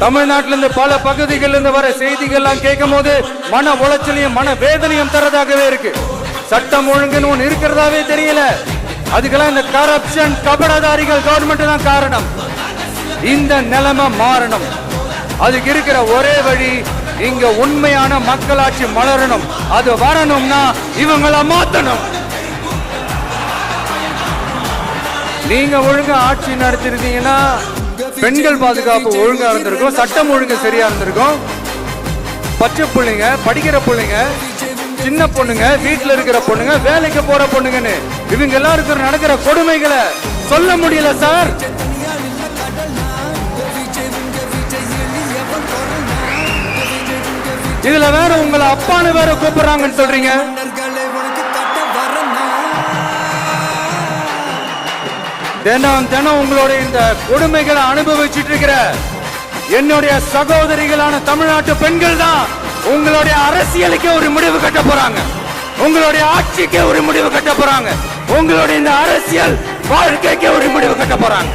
தமிழ்நாட்டிலிருந்து பல பகுதிகளில் இருந்து வர செய்திகள்லாம் கேட்கும் போது மன உளைச்சலையும் மன வேதனையும் தரதாகவே இருக்கு. சட்டம் ஒழுங்குன்னு ஒண்ணு இருக்கிறதாவே தெரியல. அதுக்கெல்லாம் இந்த கரப்ஷன் கபடதாரிகள் கவர்மெண்ட் தான் காரணம். இந்த நிலைமை மாறணும். அதுக்கு இருக்கிற ஒரே வழி, இங்க உண்மையான மக்களாட்சி மலரணும். அது வரணும்னா இவங்கள மாத்தணும். நீங்க ஒழுங்கா ஆட்சி நடத்திருந்தீங்கன்னா பெண்கள் பாதுகாப்பு ஒழுங்கா இருந்திருக்கும், சட்டம் ஒழுங்கு சரியா இருந்திருக்கும். பச்சை பிள்ளைங்க, படிக்கிற பிள்ளைங்க, சின்ன பொண்ணுங்க, வீட்டுல இருக்கிற பொண்ணுங்க, வேலைக்கு போற பொண்ணுங்கன்னு இவங்க எல்லாருக்கும் நடக்கிற கொடுமைகளை சொல்ல முடியல சார். இதுல வேற உங்களை அப்பான்னு வேற கூப்பிடுறாங்கன்னு சொல்றீங்க. தினம் தினம் உங்களுடைய இந்த கொடுமைகளை அனுபவிச்சுட்டு இருக்கிற என்னுடைய சகோதரிகளான தமிழ்நாட்டு பெண்கள் தான் உங்களுடைய அரசியலுக்கே ஒரு முடிவு கட்ட போறாங்க. உங்களுடைய ஆட்சிக்கே ஒரு முடிவு கட்ட போறாங்க. உங்களுடைய இந்த அரசியல் வாழ்க்கைக்கே ஒரு முடிவு கட்ட போறாங்க.